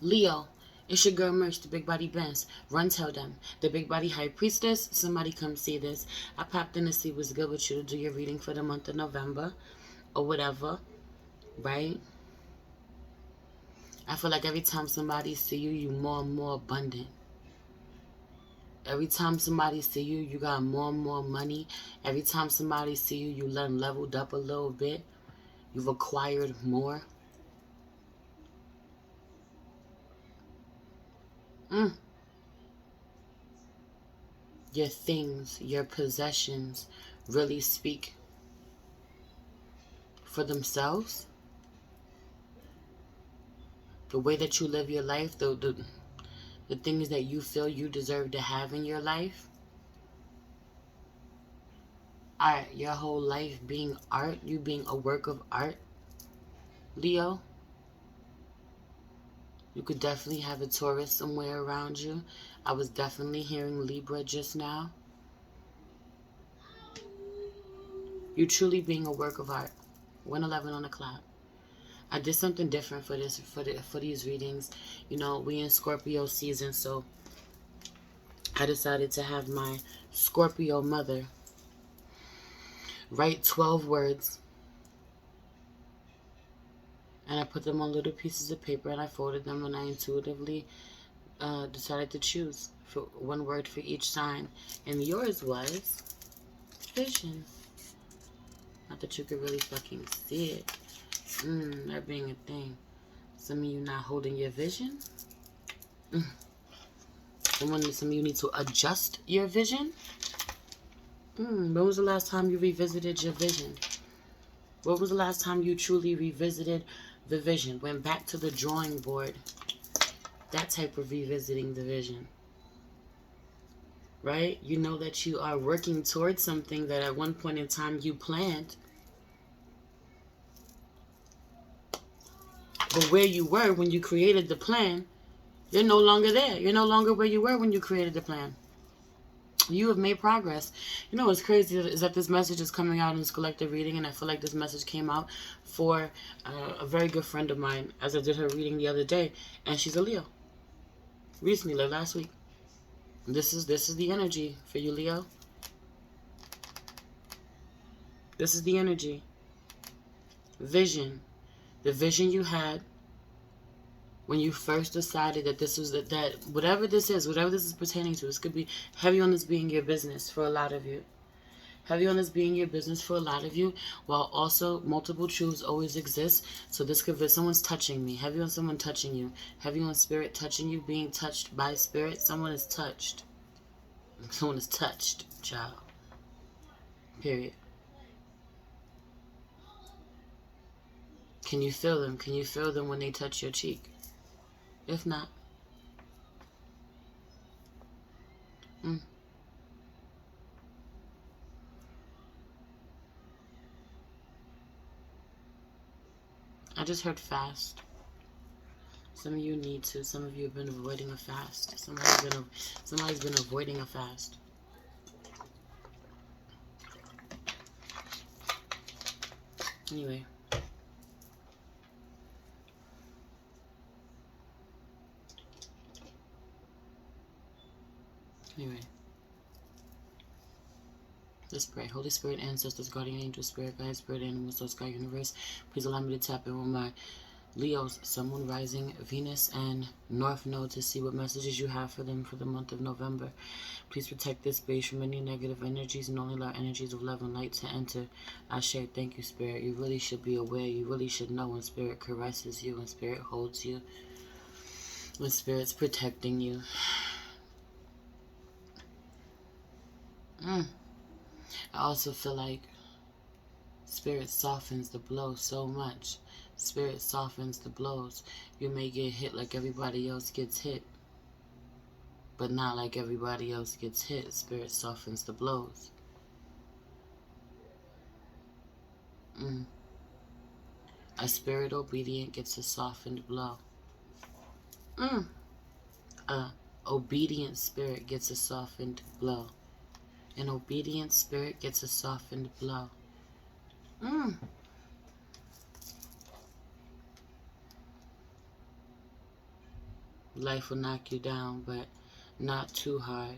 Leo, it's your girl Merch, the Big Body Benz. Run tell them. The Big Body High Priestess, somebody come see this. I popped in to see what's good with you to do your reading for the month of November. Or whatever. Right? I feel like every time somebody see you, you more and more abundant. Every time somebody see you, you got more and more money. Every time somebody see you, you leveled up a little bit. You've acquired more. Your things, your possessions really speak for themselves. The way that you live your life, the things that you feel you deserve to have in your life. Art, your whole life being art, you being a work of art, Leo. You could definitely have a Taurus somewhere around you. I was definitely hearing Libra just now. You truly being a work of art. 111 on the clock. I did something different for these readings. You know, we in Scorpio season, so I decided to have my Scorpio mother write 12 words, and I put them on little pieces of paper and I folded them, and I intuitively decided to choose for one word for each sign. And yours was vision. Not that you could really fucking see it. That being a thing. Some of you not holding your vision. Some of you need to adjust your vision. When was the last time you revisited your vision? When was the last time you truly revisited the vision? Went back to the drawing board. That type of revisiting the vision. Right? You know that you are working towards something that at one point in time you planned. But where you were when you created the plan, you're no longer there. You're no longer where you were when you created the plan. You have made progress. You know what's crazy is that this message is coming out in this collective reading, and I feel like this message came out for a very good friend of mine as I did her reading the other day, and she's a Leo. Recently, like last week. This is the energy for you, Leo. This is the energy. Vision. The vision you had when you first decided that this was that whatever this is pertaining to, this could be heavy on this being your business for a lot of you. Heavy on this being your business for a lot of you, while also multiple truths always exist. So this could be someone's touching me. Heavy on someone touching you. Heavy on spirit touching you, being touched by spirit. Someone is touched. Someone is touched, child. Period. Can you feel them? Can you feel them when they touch your cheek? If not, I just heard fast. Some of you need to. Some of you have been avoiding a fast. Somebody's been avoiding a fast. Anyway. Let's pray. Holy Spirit, ancestors, guardian angel, spirit, guide, spirit, animal, source, God, universe. Please allow me to tap in with my Leos, Sun, Moon, Rising, Venus, and North Node to see what messages you have for them for the month of November. Please protect this space from any negative energies and only allow energies of love and light to enter. I share. Thank you, Spirit. You really should be aware. You really should know when Spirit caresses you, when Spirit holds you, when Spirit's protecting you. I also feel like Spirit softens the blow so much. Spirit softens the blows. You may get hit like everybody else gets hit, but not like everybody else gets hit. Spirit softens the blows. A spirit obedient gets a softened blow. A obedient spirit gets a softened blow. An obedient spirit gets a softened blow. Life will knock you down, but not too hard.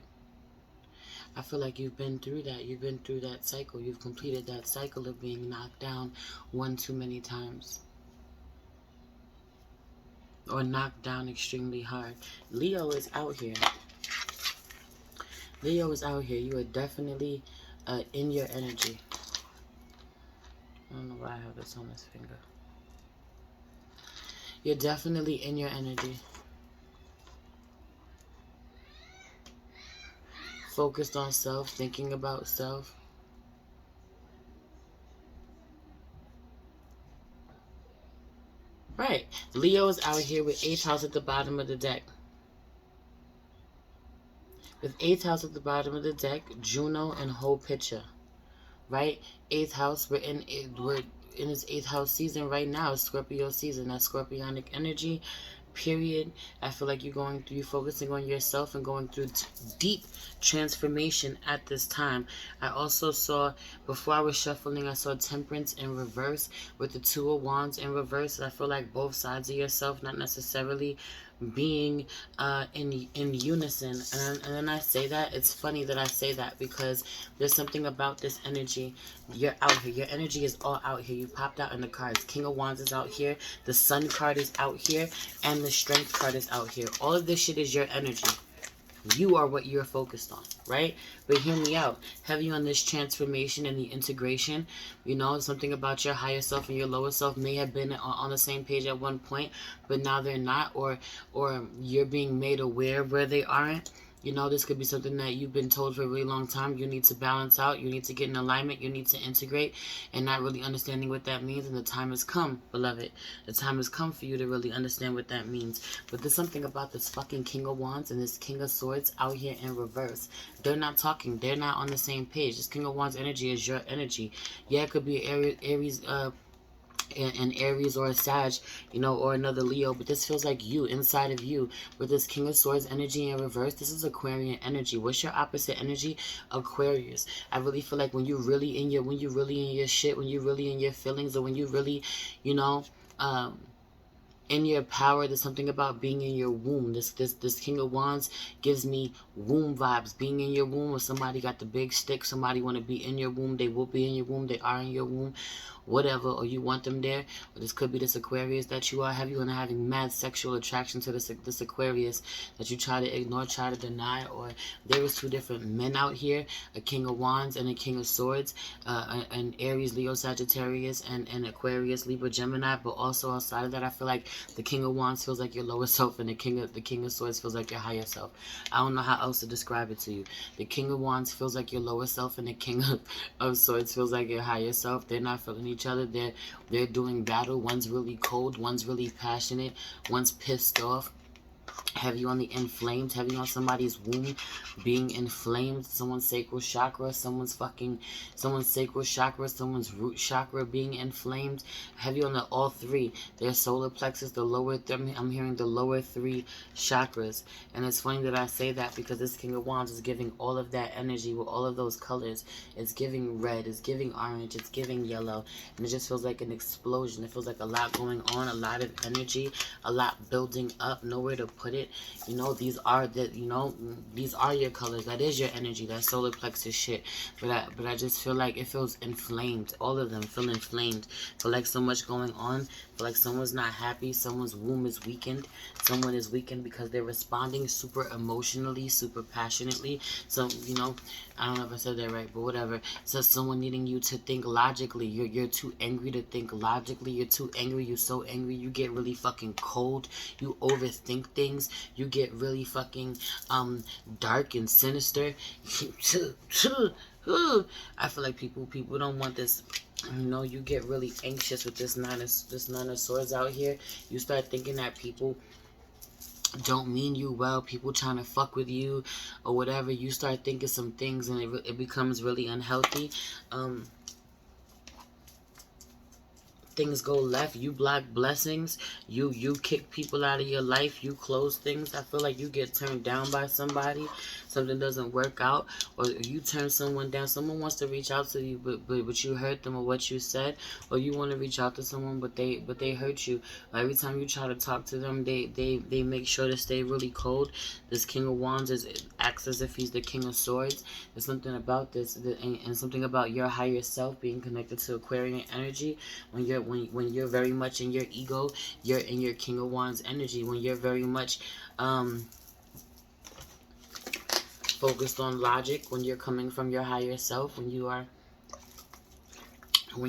I feel like you've been through that. You've been through that cycle. You've completed that cycle of being knocked down one too many times. Or knocked down extremely hard. Leo is out here. Leo is out here. You are definitely in your energy. I don't know why I have this on this finger. You're definitely in your energy. Focused on self, thinking about self. Right. Leo is out here with 8th house at the bottom of the deck. With 8th house at the bottom of the deck, Juno and whole picture. Right? 8th house, we're in its 8th house season right now. Scorpio season. That scorpionic energy. Period. I feel like you're focusing on yourself and going through deep transformation at this time. I also saw, before I was shuffling, I saw Temperance in reverse with the 2 of Wands in reverse. And I feel like both sides of yourself, not necessarily being in unison. And then I say that, it's funny that I say that, because there's something about this energy. You're out here. Your energy is all out here. You popped out in the cards. King of Wands is out here. The Sun card is out here. And the Strength card is out here. All of this shit is your energy. You are what you're focused on, right? But hear me out. Heavy on this transformation and the integration. You know, something about your higher self and your lower self may have been on the same page at one point, but now they're not, or you're being made aware where they aren't. You know, this could be something that you've been told for a really long time. You need to balance out. You need to get in alignment. You need to integrate, and not really understanding what that means. And the time has come, beloved. The time has come for you to really understand what that means. But there's something about this fucking King of Wands and this King of Swords out here in reverse. They're not talking. They're not on the same page. This King of Wands energy is your energy. Yeah, it could be Aries, an Aries or a Sag, you know, or another Leo, but this feels like you, inside of you, with this King of Swords energy in reverse. This is Aquarian energy. What's your opposite energy? Aquarius. I really feel like when you're really in your shit, when you're really in your feelings, or when you really, you know, in your power, there's something about being in your womb. This King of Wands gives me womb vibes. Being in your womb, or somebody got the big stick, somebody want to be in your womb, they will be in your womb, they are in your womb, whatever, or you want them there. Or this could be this Aquarius that you are heavy on, having mad sexual attraction to this Aquarius that you try to ignore, try to deny. Or there is 2 different men out here, a King of Wands and a King of Swords, an Aries, Leo, Sagittarius, and Aquarius, Libra, Gemini. But also outside of that, I feel like the King of Wands feels like your lower self, and the King of Swords feels like your higher self. I don't know how else to describe it to you. The King of Wands feels like your lower self, and the King of Swords feels like your higher self. They're not feeling each other. They're doing battle. One's really cold. One's really passionate. One's pissed off. Heavy on the inflamed, heavy on somebody's womb being inflamed, someone's sacral chakra, someone's sacral chakra, someone's root chakra being inflamed. Heavy on all 3. Their solar plexus, the lower 3, I'm hearing the lower 3 chakras. And it's funny that I say that, because this King of Wands is giving all of that energy with all of those colors. It's giving red, it's giving orange, it's giving yellow, and it just feels like an explosion. It feels like a lot going on, a lot of energy, a lot building up, nowhere to put it. You know, these are your colors. That is your energy. That solar plexus shit. But I just feel like it feels inflamed. All of them feel inflamed. Feel like so much going on. Feel like someone's not happy. Someone's womb is weakened. Someone is weakened because they're responding super emotionally, super passionately. So, you know, I don't know if I said that right, but whatever. So someone needing you to think logically. You're too angry to think logically. You're too angry. You're so angry. You get really fucking cold. You overthink things. You get really fucking dark and sinister. I feel like people don't want this. You know, you get really anxious with this nine of swords out here. You start thinking that people don't mean you well, people trying to fuck with you or whatever. You start thinking some things, and it becomes really unhealthy. things go left, you block blessings, you kick people out of your life, you close things. I feel like you get turned down by somebody, something doesn't work out, or you turn someone down. Someone wants to reach out to you, but you hurt them or what you said, or you want to reach out to someone but they hurt you. Every time you try to talk to them, they make sure to stay really cold. This King of Wands acts as if he's the King of Swords. There's something about this, and something about your higher self being connected to Aquarian energy. When you're very much in your ego, you're in your King of Wands energy. When you're very much focused on logic, when you're coming from your higher self, when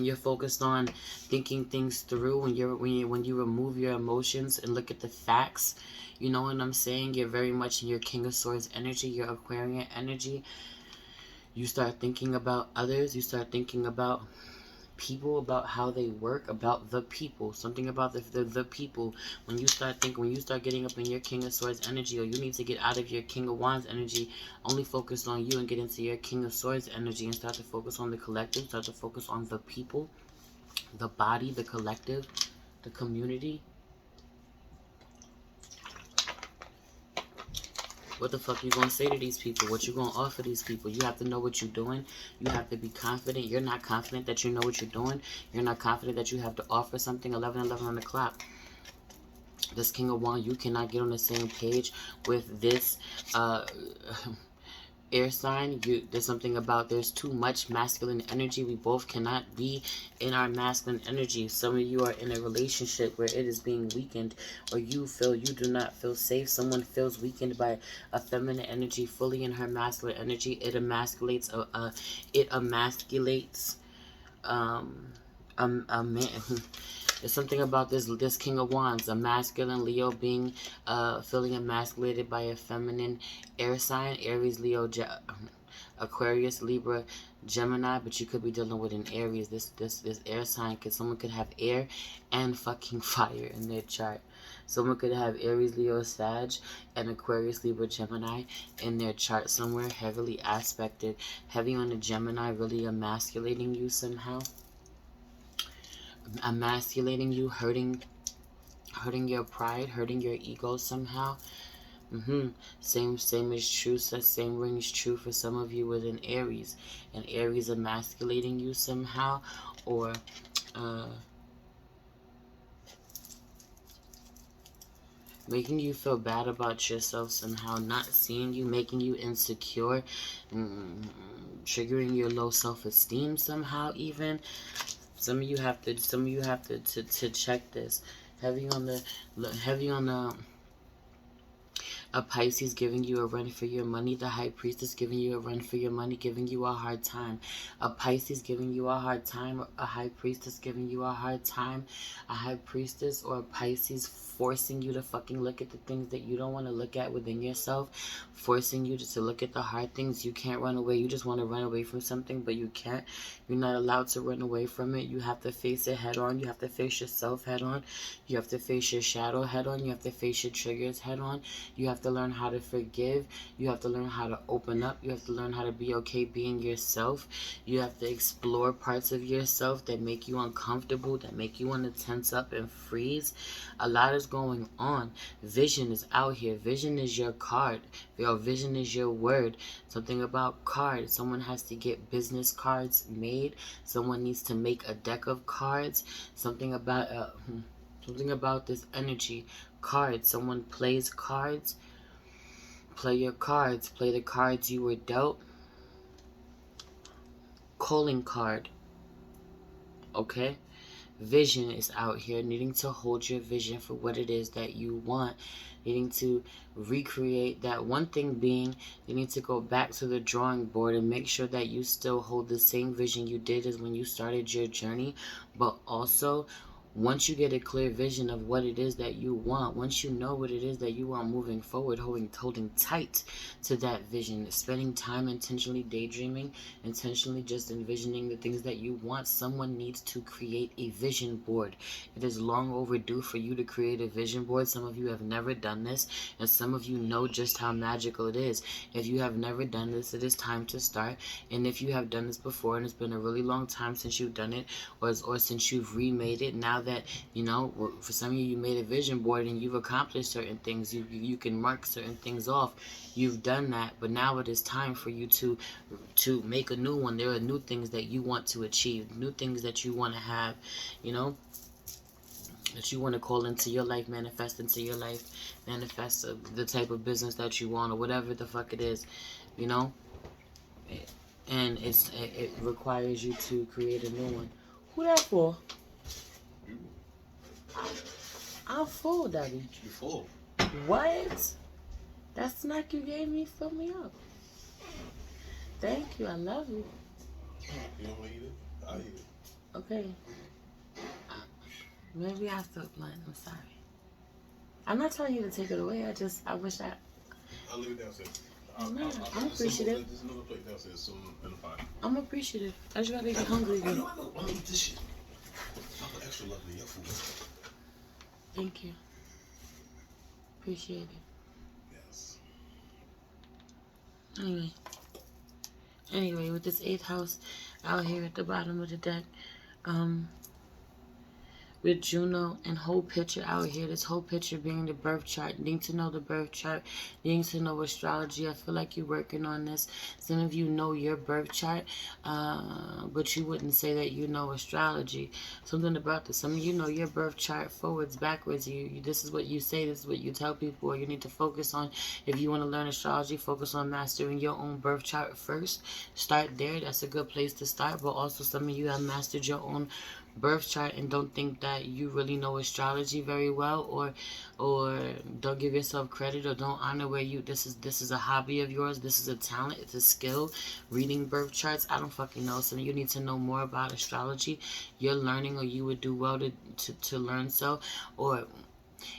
you're focused on thinking things through, when you remove your emotions and look at the facts, you know what I'm saying? You're very much in your King of Swords energy, your Aquarian energy. You start thinking about others. You start thinking about people, about how they work, about the people. Something about the people. When you start getting up in your King of Swords energy, or you need to get out of your King of Wands energy, only focus on you and get into your King of Swords energy and start to focus on the collective, start to focus on the people, the body, the collective, the community. What the fuck you gonna say to these people? What you gonna offer these people? You have to know what you're doing. You have to be confident. You're not confident that you know what you're doing. You're not confident that you have to offer something. 11:11 on the clock. This King of Wands, you cannot get on the same page with this air sign. There's something about, there's too much masculine energy. We both cannot be in our masculine energy. Some of you are in a relationship where it is being weakened, or you do not feel safe. Someone feels weakened by a feminine energy fully in her masculine energy. It emasculates a man. There's something about this King of Wands, a masculine Leo being feeling emasculated by a feminine air sign, Aries, Leo, Aquarius, Libra, Gemini. But you could be dealing with an Aries. This air sign, someone could have air and fucking fire in their chart. Someone could have Aries, Leo, Sag, and Aquarius, Libra, Gemini in their chart somewhere, heavily aspected, heavy on the Gemini, really emasculating you somehow. Emasculating you, hurting your pride, hurting your ego somehow. Same is true. Same rings true for some of you with an Aries. An Aries emasculating you somehow, or making you feel bad about yourself somehow, not seeing you, making you insecure, triggering your low self-esteem somehow even. Some of you have to check this. Heavy on the a Pisces giving you a run for your money. The High Priestess giving you a run for your money, giving you a hard time. A Pisces giving you a hard time. A High Priestess giving you a hard time. A High Priestess or a Pisces forcing you to fucking look at the things that you don't want to look at within yourself. Forcing you to look at the hard things. You can't run away. You just want to run away from something, but you can't. You're not allowed to run away from it. You have to face it head on. You have to face yourself head on. You have to face your shadow head on. You have to face your triggers head on. You have to learn how to forgive. You have to learn how to open up. You have to learn how to be okay being yourself. You have to explore parts of yourself that make you uncomfortable, that make you want to tense up and freeze. A lot is going on. Vision is out here. Vision is your card. Your vision is your word. Something about cards. Someone has to get business cards made. Someone needs to make a deck of cards. Something about this energy. Cards. Someone plays cards. Play your cards. Play the cards you were dealt. Calling card. Okay? Vision is out here, needing to hold your vision for what it is that you want, needing to recreate that. One thing being, you need to go back to the drawing board and make sure that you still hold the same vision you did as when you started your journey, but also Once you get a clear vision of what it is that you want, once you know what it is that you want moving forward, holding tight to that vision, spending time intentionally daydreaming, intentionally just envisioning the things that you want, someone needs to create a vision board. It is long overdue for you to create a vision board. Some of you have never done this, and some of you know just how magical it is. If you have never done this, it is time to start. And if you have done this before and it's been a really long time since you've done it, or since you've remade it, now that, you know, for some of you, you made a vision board and you've accomplished certain things, you can mark certain things off. You've done that, but now it is time for you to make a new one. There are new things that you want to achieve, new things that you want to have, you know, that you want to call into your life, manifest into your life, manifest the type of business that you want, or whatever the fuck it is, you know. And it requires you to create a new one. Who that for? I'm full, Daddy. You full? What? That snack you gave me filled me up. Thank you. I love you. You don't want to eat it? I'll eat it. Okay. Maybe I feel blunt. I'm sorry. I'm not telling you to take it away. I wish I... I'll leave it downstairs. I'm appreciative. There's another plate downstairs soon in the pot. I'm appreciative. I just gotta get hungry again. I know. I'm gonna eat this shit. I'll put extra love in your food. Thank you. Appreciate it. Yes. Anyway, with this 8th house out here at the bottom of the deck, with Juno and whole picture out here, this whole picture being the birth chart, needing to know the birth chart, needing to know astrology. I feel like you're working on this. Some of you know your birth chart, but you wouldn't say that you know astrology. Something about this. Some of you know your birth chart forwards, backwards. This is what you say, this is what you tell people, or you need to focus on. If you want to learn astrology, focus on mastering your own birth chart first. Start there. That's a good place to start. But also, some of you have mastered your own birth chart and don't think that you really know astrology very well, or don't give yourself credit, or don't honor where you this is a hobby of yours, this is a talent, it's a skill, reading birth charts. I don't fucking know. So you need to know more about astrology. You're learning, or you would do well to learn so, or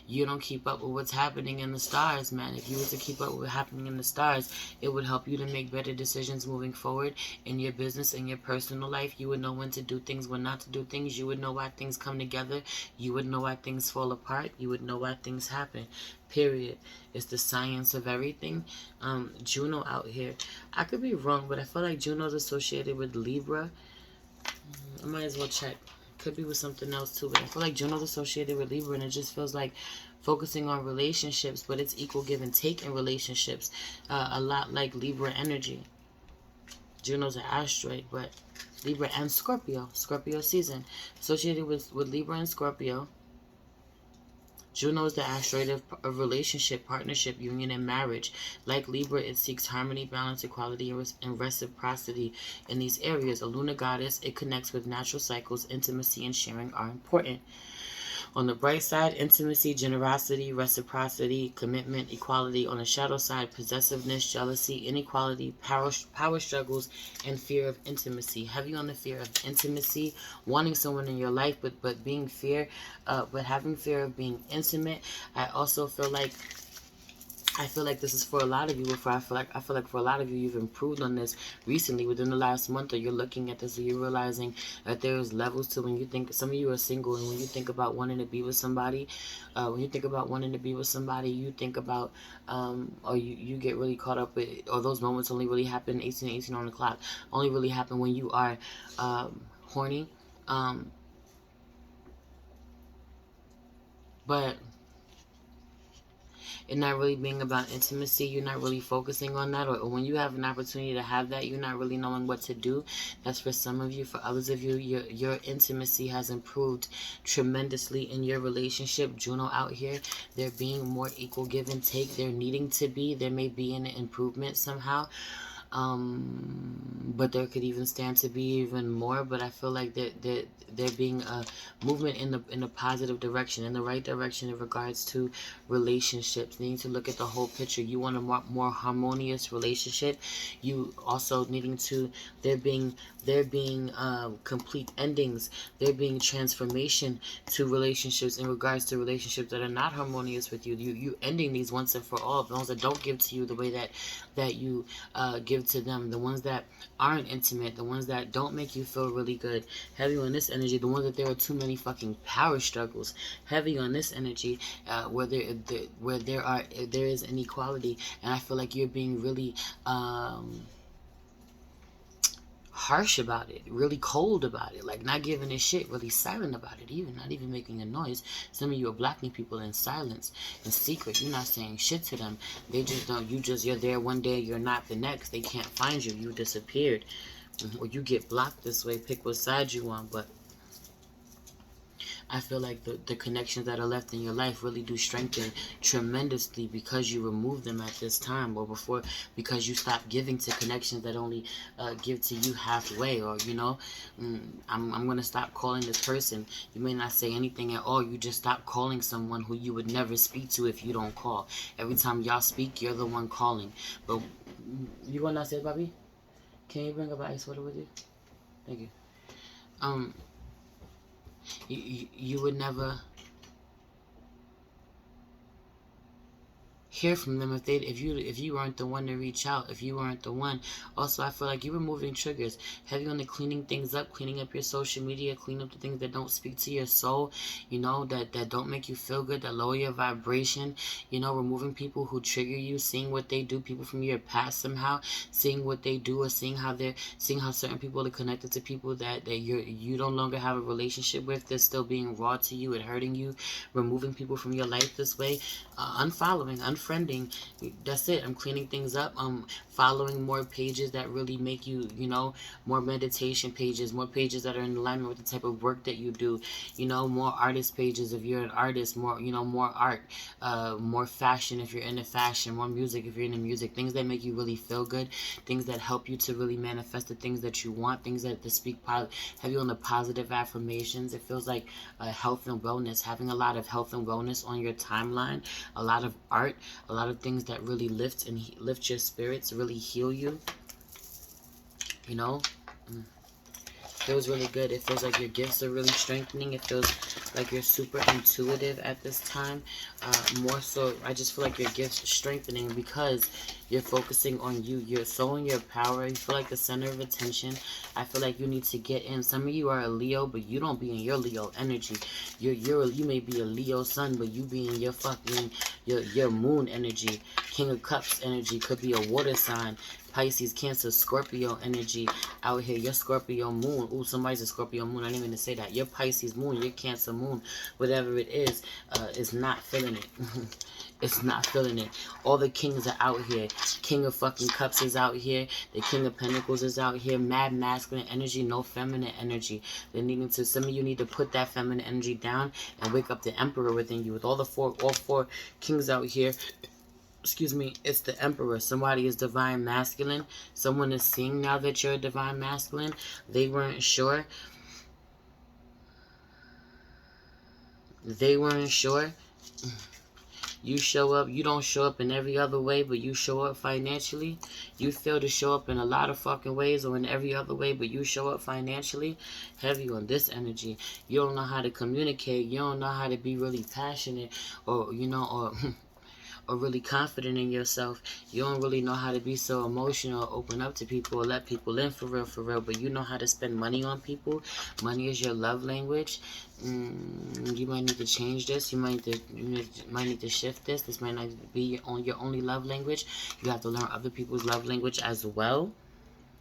you don't keep up with what's happening in the stars, man. If you were to keep up with what's happening in the stars, it would help you to make better decisions moving forward in your business and your personal life. You would know when to do things, when not to do things. You would know why things come together. You would know why things fall apart. You would know why things happen. Period. It's the science of everything. Juno out here. I could be wrong, but I feel like Juno's associated with Libra. I might as well check. Could be with something else too, but I feel like Juno's associated with Libra, and it just feels like focusing on relationships, but it's equal give and take in relationships. A lot like Libra energy. Juno's an asteroid, but Libra and Scorpio season, associated with Libra and Scorpio. Juno is the asteroid of relationship, partnership, union, and marriage. Like Libra, it seeks harmony, balance, equality, and reciprocity in these areas. A lunar goddess, it connects with natural cycles. Intimacy and sharing are important. On the bright side, intimacy, generosity, reciprocity, commitment, equality. On the shadow side, possessiveness, jealousy, inequality, power struggles, and fear of intimacy. Heavy on the fear of intimacy, wanting someone in your life, but having fear of being intimate. I also feel like this is for a lot of you. I feel like for a lot of you, you've improved on this recently within the last month, or you're looking at this, or you're realizing that there's levels to when you think. Some of you are single, and when you think about wanting to be with somebody, you think about, you think about, or you get really caught up with, or those moments only really happen 18 on the clock. Only really happen when you are horny. But it not really being about intimacy, you're not really focusing on that, or when you have an opportunity to have that, you're not really knowing what to do. That's for some of you. For others of you, your intimacy has improved tremendously in your relationship. Juno out here, there being more equal give and take. There needing to be, there may be an improvement somehow. But there could even stand to be even more. But I feel like there being a movement in the positive direction, in the right direction in regards to relationships. Needing to look at the whole picture. You want a more harmonious relationship. You also needing to there being complete endings. There being transformation to relationships in regards to relationships that are not harmonious with you. You ending these once and for all. The ones that don't give to you the way that you give to them, the ones that aren't intimate, the ones that don't make you feel really good. Heavy on this energy, the ones that there are too many fucking power struggles. Heavy on this energy, where there is inequality, and I feel like you're being really harsh about it, really cold about it, like not giving a shit, really silent about it, even not even making a noise. Some of you are blocking people in silence, in secret. You're not saying shit to them. They just don't. You're there one day, you're not the next. They can't find you. You disappeared, or you get blocked this way. Pick what side you on, but I feel like the connections that are left in your life really do strengthen tremendously because you remove them at this time, or before, because you stop giving to connections that only give to you halfway, or I'm gonna stop calling this person. You may not say anything at all. You just stop calling someone who you would never speak to if you don't call. Every time y'all speak, you're the one calling. But you want to say, Bobby? Can you bring up an ice water with you? Thank you. You would never hear from them if you weren't the one to reach out, if you weren't the one. Also, I feel like you were moving triggers, heavy on the cleaning things up, cleaning up your social media, clean up the things that don't speak to your soul, that don't make you feel good, that lower your vibration, removing people who trigger you, seeing what they do, people from your past somehow, seeing what they do, or seeing how certain people are connected to people that you no longer have a relationship with. They're still being raw to you and hurting you. Removing people from your life this way, unfollowing, unfriending. That's it. I'm cleaning things up. I'm following more pages that really make you, more meditation pages, more pages that are in alignment with the type of work that you do. More artist pages if you're an artist. More art, more fashion if you're into fashion. More music if you're into music. Things that make you really feel good. Things that help you to really manifest the things that you want. Things that speak heavy on the positive affirmations. It feels like health and wellness. Having a lot of health and wellness on your timeline. A lot of art, a lot of things that really lift your spirits, really heal you. Feels really good. It feels like your gifts are really strengthening. It feels like you're super intuitive at this time. More so, I just feel like your gifts are strengthening because you're focusing on you. You're so in your power. You feel like the center of attention. I feel like you need to get in. Some of you are a Leo, but you don't be in your Leo energy. You may be a Leo sun, but you be in your fucking your moon energy. King of Cups energy could be a water sign. Pisces, Cancer, Scorpio energy out here. Your Scorpio moon. Ooh, somebody's a Scorpio moon. I didn't even say that. Your Pisces moon, your Cancer moon, whatever it is not feeling it. It's not feeling it. All the kings are out here. King of fucking Cups is out here. The King of Pentacles is out here. Mad masculine energy, no feminine energy. Some of you need to put that feminine energy down and wake up the Emperor within you. With all four kings out here. Excuse me, it's the Emperor. Somebody is divine masculine. Someone is seeing now that you're a divine masculine. They weren't sure. You show up. You don't show up in every other way, but you show up financially. You fail to show up in a lot of fucking ways or in every other way, but you show up financially. Heavy on this energy. You don't know how to communicate. You don't know how to be really passionate or or really confident in yourself. You don't really know how to be so emotional, open up to people, or let people in for real, but you know how to spend money on people. Money is your love language. You might need to change this. You might need to shift this. This might not be your only love language. You have to learn other people's love language as well.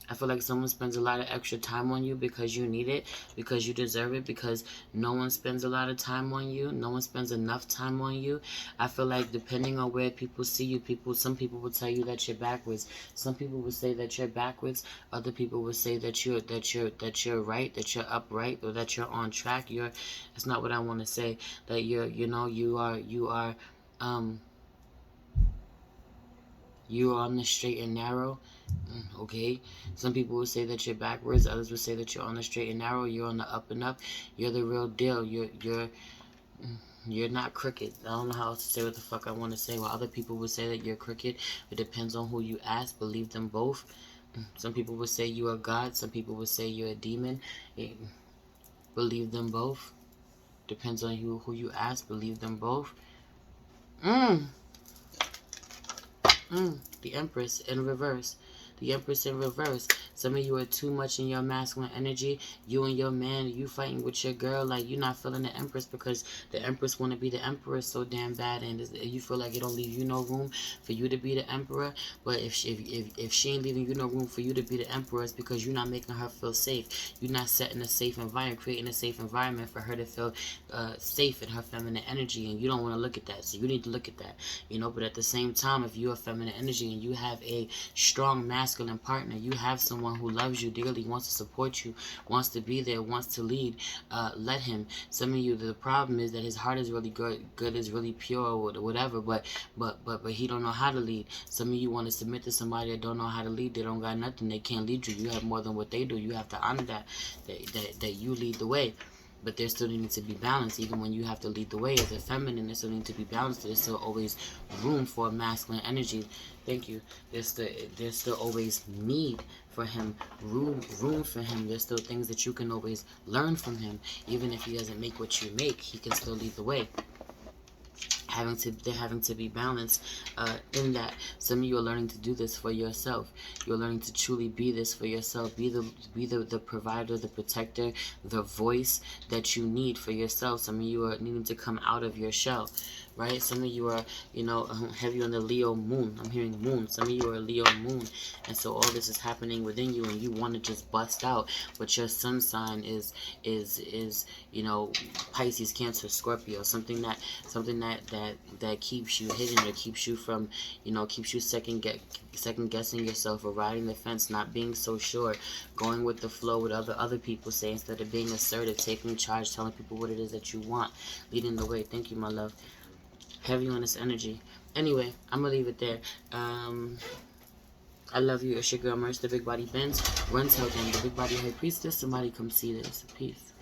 I feel like someone spends a lot of extra time on you because you need it, because you deserve it, because no one spends a lot of time on you. No one spends enough time on you. I feel like depending on where people see you, some people will tell you that you're backwards. Some people will say that you're backwards. Other people will say that you're right, that you're upright, or that you're on track. That's not what I want to say. That you are You are on the straight and narrow. Okay. Some people will say that you're backwards. Others will say that you're on the straight and narrow. You're on the up and up. You're the real deal. You're not crooked. I don't know how else to say what the fuck I want to say. While other people would say that you're crooked, it depends on who you ask. Believe them both. Some people would say you are God. Some people would say you're a demon. Believe them both. Depends on who you ask. Believe them both. The Empress in reverse. The Empress in reverse. Some of you are too much in your masculine energy. You and your man, you fighting with your girl. Like, you're not feeling the Empress because the Empress want to be the Emperor so damn bad. And you feel like it don't leave you no room for you to be the Emperor. But if she ain't leaving you no room for you to be the Emperor, it's because you're not making her feel safe. You're not setting a safe environment, creating a safe environment for her to feel safe in her feminine energy. And you don't want to look at that. So you need to look at that. But at the same time, if you're a feminine energy and you have a strong masculine partner, you have someone who loves you dearly, wants to support you, wants to be there, wants to lead, let him. Some of you, the problem is that his heart is really good is really pure or whatever, but he don't know how to lead. Some of you want to submit to somebody that don't know how to lead. They don't got nothing. They can't lead you. You have more than what they do. You have to honor that you lead the way. But there still needs to be balance. Even when you have to lead the way as a feminine, there still needs to be balance. There's still always room for masculine energy. Thank you. There's still always need for him, room for him. There's still things that you can always learn from him. Even if he doesn't make what you make, he can still lead the way. They're having to be balanced in that. Some of you are learning to do this for yourself. You're learning to truly be this for yourself. Be the provider, the protector, the voice that you need for yourself. Some of you are needing to come out of your shell, right? Some of you are, heavy on the Leo moon. I'm hearing moon. Some of you are Leo moon, and so all this is happening within you, and you want to just bust out. But your sun sign is Pisces, Cancer, Scorpio. Something that keeps you hidden, or keeps you from, keeps you second guessing yourself, or riding the fence, not being so sure, going with the flow with other people say, instead of being assertive, taking charge, telling people what it is that you want, leading the way. Thank you, my love. Heavy on this energy. Anyway, I'm gonna leave it there. I love you. It's your girl Merce, the Big Body Benz. Run, tell them the Big Body High Priestess. Somebody come see this. Peace.